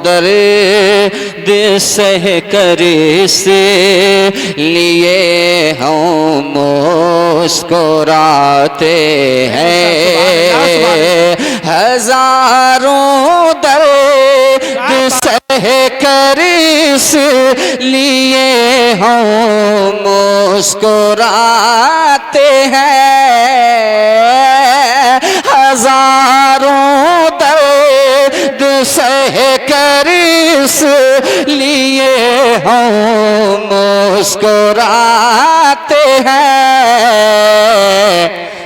درد سہ کر اس لیے ہم مسکراتے ہیں ہزاروں درد سہ کر اس لیے ہم مسکراتے ہیں ہزاروں درد سہ کر اس لیے ہم مسکراتے ہیں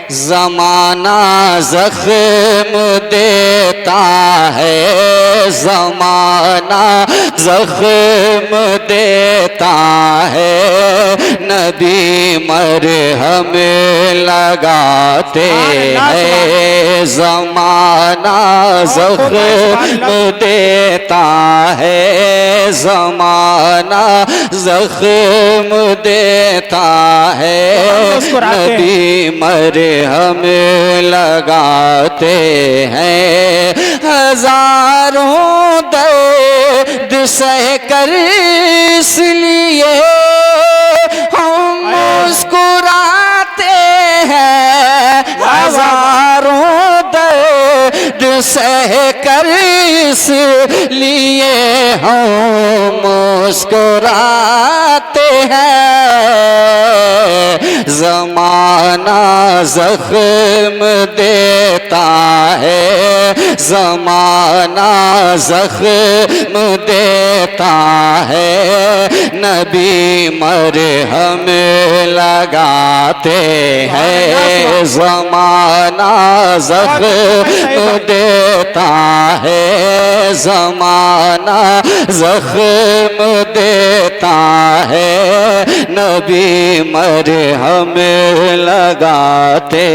زمانہ زخم دیتا ہے زمانہ زخم دیتا ہے نبی مرہم لگاتے ہیں زمانہ زخم دیتا ہے زمانہ زخم دیتا ہے نبی مرہم لگاتے ہیں ہزاروں درد سہ کر اس لیے ہم مسکراتے ہیں ہزاروں درد سہ کر اس لیے ہم مسکراتے ہیں زمانہ زخم دیتا ہے زمانہ زخم دیتا ہے نبی مرہم لگاتے ہیں زمانہ زخم دیتا ہے زمانہ زخم دیتا ہے نبی مرہم لگاتے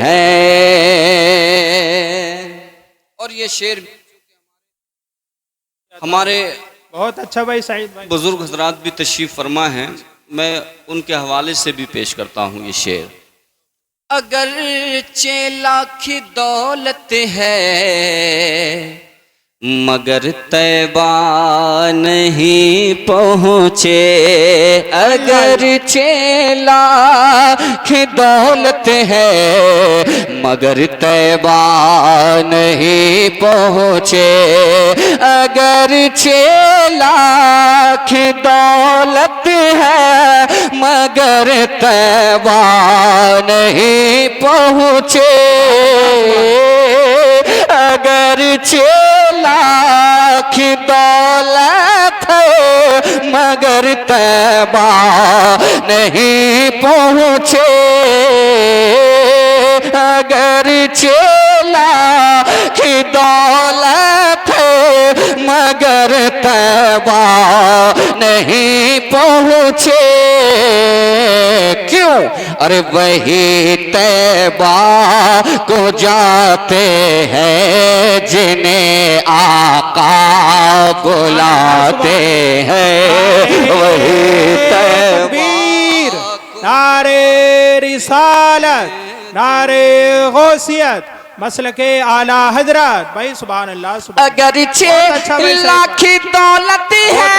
ہیں اور یہ شعر ہمارے بہت اچھا بھائی سعید بھائی بزرگ حضرات بھی تشریف فرما ہیں میں ان کے حوالے سے بھی پیش کرتا ہوں یہ شعر اگرچہ لاکھ دولت ہے مگر طیبہ نہیں پہنچے اگرچہ لاکھ دولت ہے مگر طیبہ نہیں پہنچے اگرچہ لاکھ دولت ہے مگر طیبہ نہیں پہنچے اگرچہ لاکھ دولت ہے مگر طیبہ نہیں پہنچے اگرچہ لاکھ دولت ہے مگر طیبہ نہیں پہنچے کیوں ارے وہی طیبہ کو جاتے ہیں جنہیں آقا بلاتے ہیں وہی طیبہ نعرے رسالت نعرے غوثیت مسلک اعلی حضرت بھائی سبحان اللہ سبحان اگرچہ لاکھ دولت ہے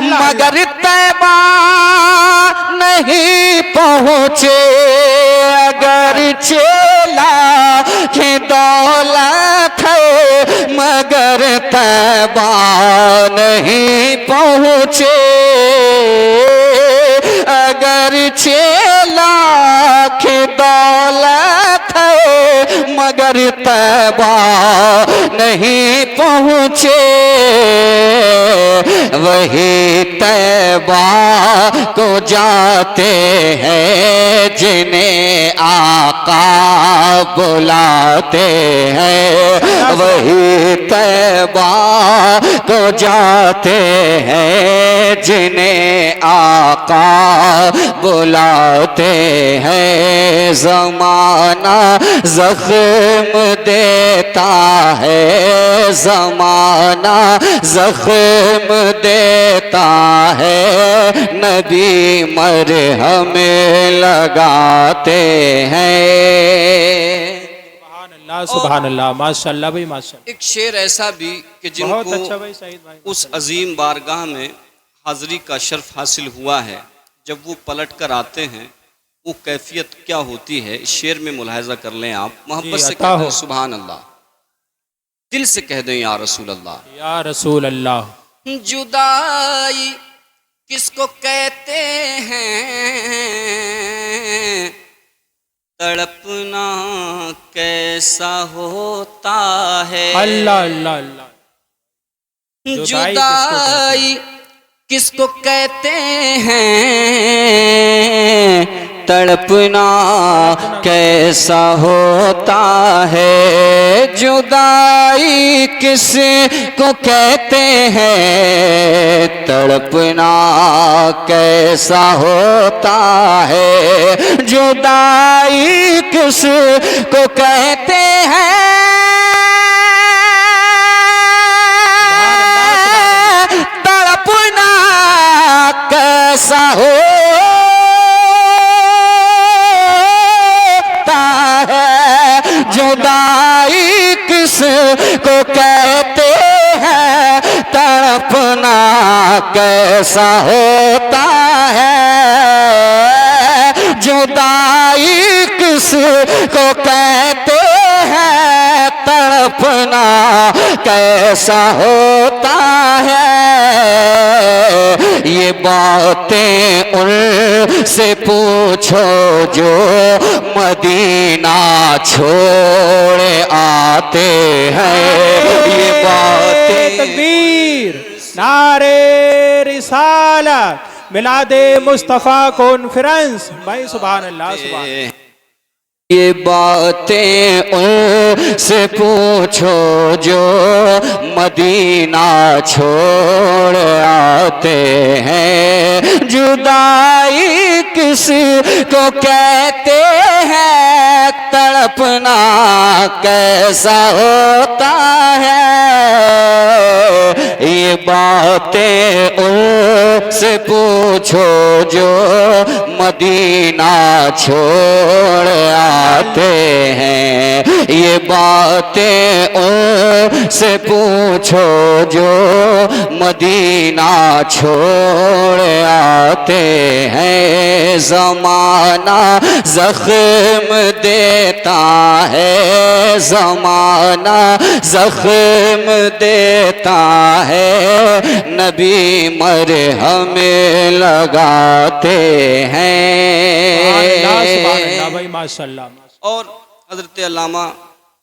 مگر طیبہ نہیں پہنچے اگرچہ لاکھ دولت ہے مگر طیبہ نہیں پہنچے اگرچہ لاکھ دولت ہے مگر طیبہ نہیں پہنچے وہی طیبہ کو جاتے ہیں جنہیں آقا بلاتے ہیں وہی طیبہ کو جاتے ہیں جنہیں آقا بلاتے ہیں زمانہ زخم دیتا ہے زمانہ زخم دیتا ہے نبی مرہم لگاتے ہیں سبحان اللہ ماشاء اللہ بھائی ماشاء اللہ. ایک شعر ایسا بھی کہ جن بہت کو اچھا بھائی سعید بھائی. اس عظیم بارگاہ میں حاضری کا شرف حاصل ہوا ہے، جب وہ پلٹ کر آتے ہیں وہ کیفیت کیا ہوتی ہے اس شعر میں ملاحظہ کر لیں آپ. محبت سے عطا کہہ دیں ہو. سبحان اللہ، دل سے کہہ دیں یا رسول اللہ. یا رسول اللہ. جدائی کس کو کہتے ہیں، تڑپنا کیسا ہوتا ہے. اللہ اللہ اللہ. جدائی کس کو کہتے ہیں، تڑپنا کیسا ہوتا ہے. جدائی کس کو کہتے ہیں، تڑپنا کیسا ہوتا ہے. جدائی کس کو کہتے ہیں، تڑپنا کیسا ہوتا ہے. جدائی کس کو کہتے ہیں، تڑپنا کیسا ہوتا ہے. جدائی کس کو کہتے ہیں، تڑپنا کیسا ہوتا ہے. یہ باتیں ان سے پوچھو جو مدینہ چھوڑ آتے ہیں. یہ باتیں تکبیر، نعرے رسالت، میلاد مصطفیٰ کانفرنس. بھائی سبحان اللہ سبحان اللہ. یہ باتیں ان سے پوچھو جو مدینہ چھوڑ آتے ہیں. جدائی کس کو کہتے ہیں، تڑپنا کیسا ہوتا ہے. یہ باتیں ان سے پوچھو جو مدینہ چھوڑ آتے ہیں. یہ باتیں ان سے پوچھو جو مدینہ چھوڑ آتے ہیں. زمانہ زخم دیتا ہے، زمانہ زخم دیتا ہے نبی مرہم لگاتے ہیں. سبحان اللہ بھائی ماشاء اللہ. اور حضرت علامہ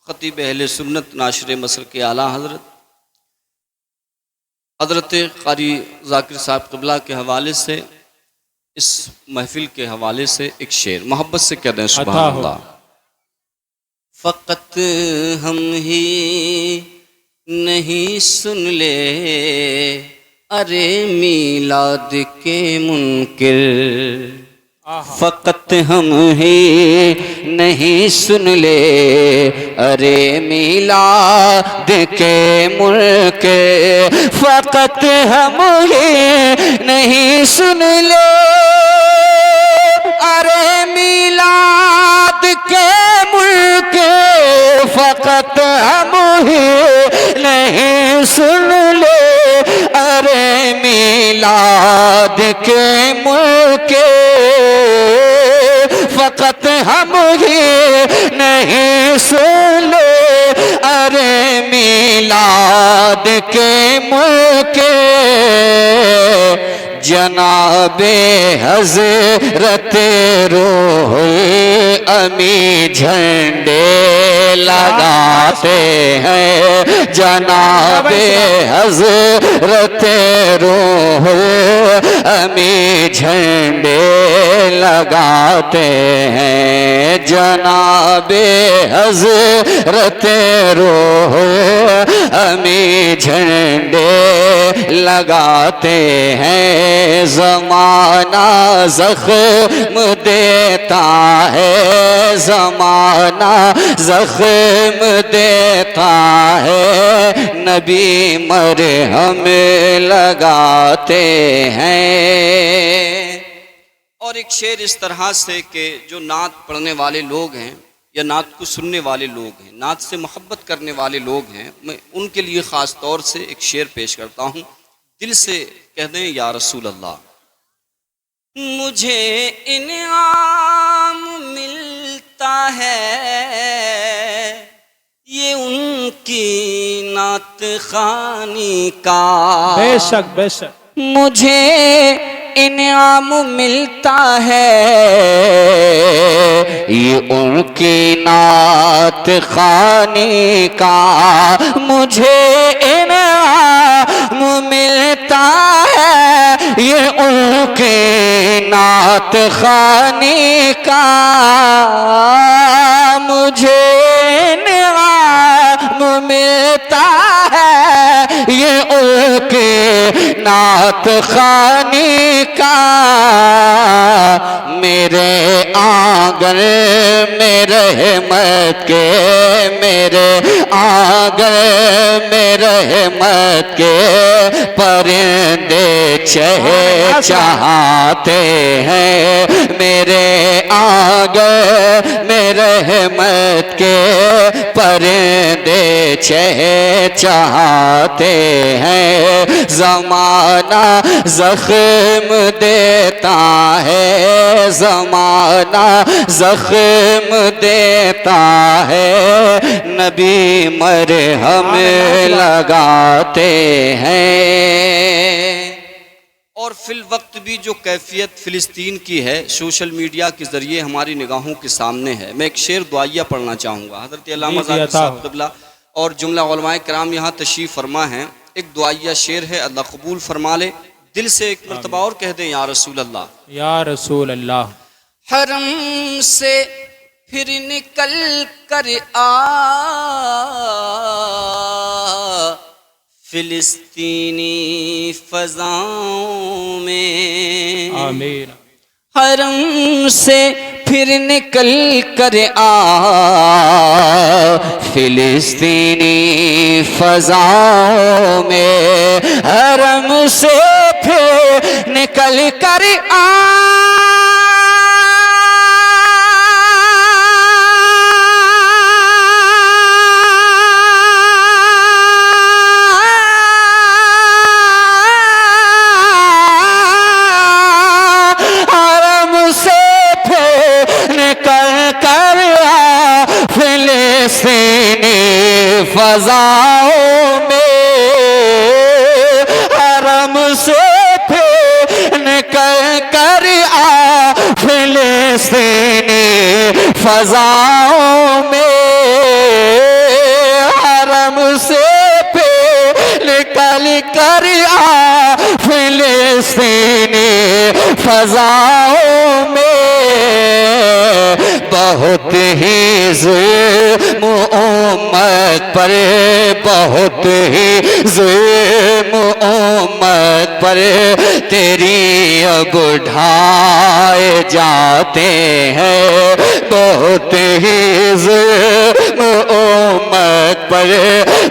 خطیب اہل سنت ناشر مسلک اعلیٰ حضرت قاری ذاکر صاحب قبلہ کے حوالے سے، اس محفل کے حوالے سے ایک شعر محبت سے کہہ دیں سبحان اللہ. فقط ہم ہی نہیں سن لے ارے میلاد کے منکر. فقط ہم ہی نہیں سن لے ارے میلاد کے منکر. فقط ہم ہی نہیں سن لے ارے میلاد کے منکر. فقط ہم ہی نہیں سن لے ارے میلاد کے منکر. فقط ہم ہی نہیں سن لے ارے میلاد کے منکر. جناب حضرت روح امی جھنڈے لگاتے ہیں. جناب حضرت روح امی جھنڈے لگاتے ہیں. جناب حضرت روح امی جھنڈے لگاتے ہیں. زمانہ زخم دیتا ہے، زمانہ زمانہ زخم دیتا ہے نبی مرہم لگاتے ہیں۔ اور ایک شعر اس طرح سے کہ جو نعت پڑھنے والے لوگ ہیں یا نعت کو سننے والے لوگ ہیں، نعت سے محبت کرنے والے لوگ ہیں، میں ان کے لیے خاص طور سے ایک شعر پیش کرتا ہوں، دل سے کہہ دیں یا رسول اللہ۔ مجھے انعام ملتا ہے یہ ان کی نعت خوانی کا، بے شک بے شک، مجھے انعام ملتا ہے یہ ان کی نعت خوانی کا، مجھے انعام ملتا ہے یہ ان کی نعت خوانی کا، مجھے انعام ملتا ہے یہ ان کی نعت خوانی کا، میرے آنگن میں رحمت کے، میرے آنگن میں رحمت کے پرندے چہچہاتے ہیں، میرے آنگن میں رحمت کے پرندے چہچہاتے ہیں، زمانہ زخم دیتا ہے، زمانہ زخم دیتا ہے نبی مرہم لگاتے ہیں۔ اور فی الوقت بھی جو کیفیت فلسطین کی ہے سوشل میڈیا کے ذریعے ہماری نگاہوں کے سامنے ہے، میں ایک شعر دعائیہ پڑھنا چاہوں گا۔ حضرت علامہ ذاکر صاحب قبلہ اور جملہ علماء کرام یہاں تشریف فرما ہیں، ایک دعائیہ شعر ہے، اللہ قبول فرما لے، دل سے ایک مرتبہ اور کہہ دیں یا رسول اللہ۔ یا رسول اللہ۔ حرم سے پھر نکل کر آ فلسطینی فضاؤں میں، آمین۔ حرم سے پھر نکل کر آ فلسطینی فضاؤں میں، حرم سے پھر نکل کر آ فضاؤں میں، حرم سے پھر نکل کر آ فلسطینی فضاؤں میں، حرم سے پھر نکل کر آ فلسطینی فضاؤں میں، بہت ہی ظلم امت پر، بہت ہی ظلم امت پر تیری اب ڈھائے جاتے ہیں، بہت ہی ظلم امت پر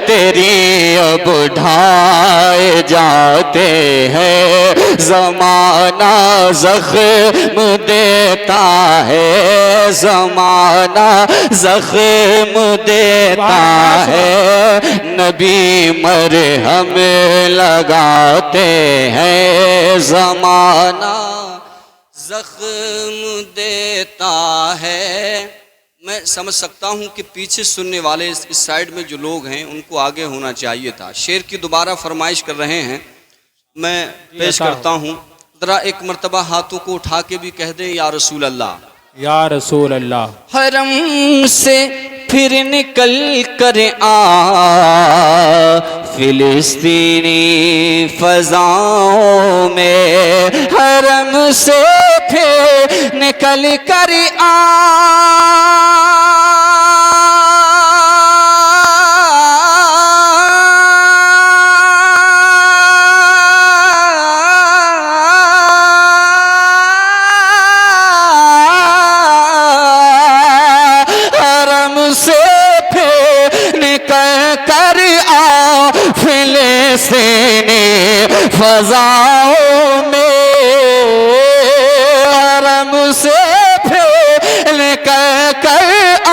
تیری اب ڈھائے جاتے ہیں، زمانہ زخم دیتا ہے، زمانہ زخم دیتا ہے نبی مرہم لگاتے ہیں، زمانہ زخم دیتا ہے۔ میں سمجھ سکتا ہوں کہ پیچھے سننے والے اس سائیڈ میں جو لوگ ہیں ان کو آگے ہونا چاہیے تھا، شعر کی دوبارہ فرمائش کر رہے ہیں، میں پیش کرتا ہوں، ذرا ایک مرتبہ ہاتھوں کو اٹھا کے بھی کہہ دیں یا رسول اللہ۔ یا رسول اللہ۔ حرم سے پھر نکل کر آ فلسطینی فضاؤں میں، حرم سے پھر نکل کر آ فضاؤں میں حرم سے پھر کر آ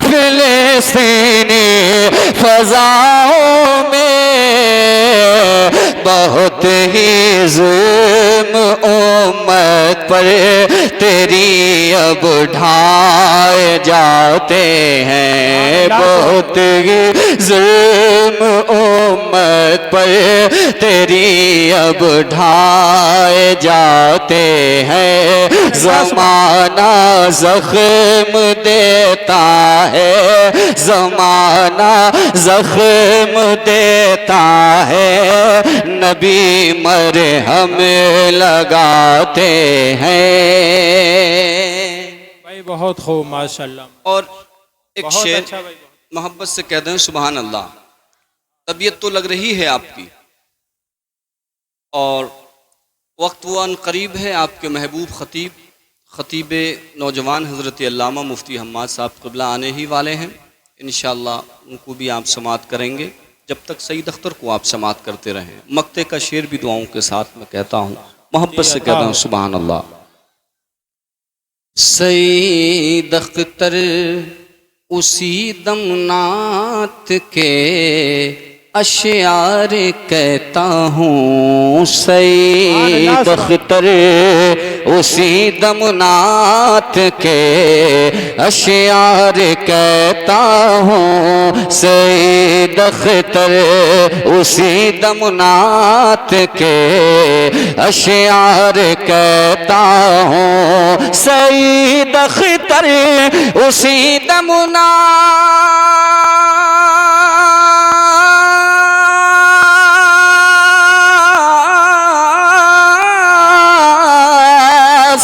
فلسطینی فضاؤں میں بہت ہی ظلم امت پر تیری اب ڈھائے جاتے ہیں، بہت ہی ظلم امت پر تیری اب ڈھائے جاتے ہیں، زمانہ زخم دیتا ہے، زمانہ زخم دیتا ہے، نبی مرہم لگاتے ہیں۔ بھائی بہت خوب ماشاءاللہ، اور ایک بہت شعر اچھا بھائی، محبت سے کہہ دیں سبحان اللہ۔ طبیعت تو لگ رہی ہے آپ کی، اور وقت وہ ان قریب ہے آپ کے محبوب خطیب نوجوان حضرت علامہ مفتی حماد صاحب قبلہ آنے ہی والے ہیں، انشاءاللہ ان کو بھی آپ سماعت کریں گے، جب تک سعید اختر کو آپ سماعت کرتے رہیں۔ مقطع کا شعر بھی دعاؤں کے ساتھ میں کہتا ہوں، محبت سے کہتا ہوں سبحان اللہ۔ سعید اختر اسی دم نعت کے اشعار کہتا ہوں، سعید اختر اسی دم نعت کے اشعار کہتا ہوں، سعید اختر اسی دم نعت کے اشعار کہتا ہوں، سعید اختر اسی دم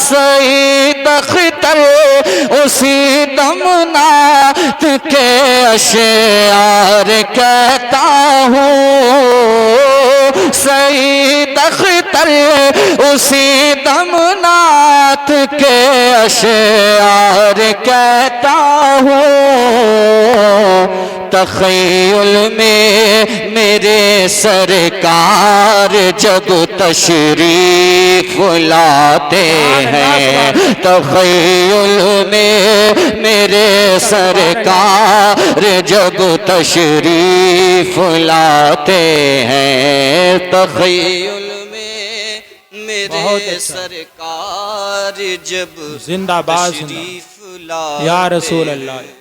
سعید اختر اسی دم نعت کے اشعار کہتا ہوں، سعید اختر اسی دم نعت کے اشعار کہتا ہوں، تخیل میں میرے سرکار جب تشریف لاتے ہیں، تخیل میں میرے سرکار جب تشریف لاتے ہیں، تخیل میں میرے سرکار جب زندہ باد تشریف لاتے یا رسول اللہ۔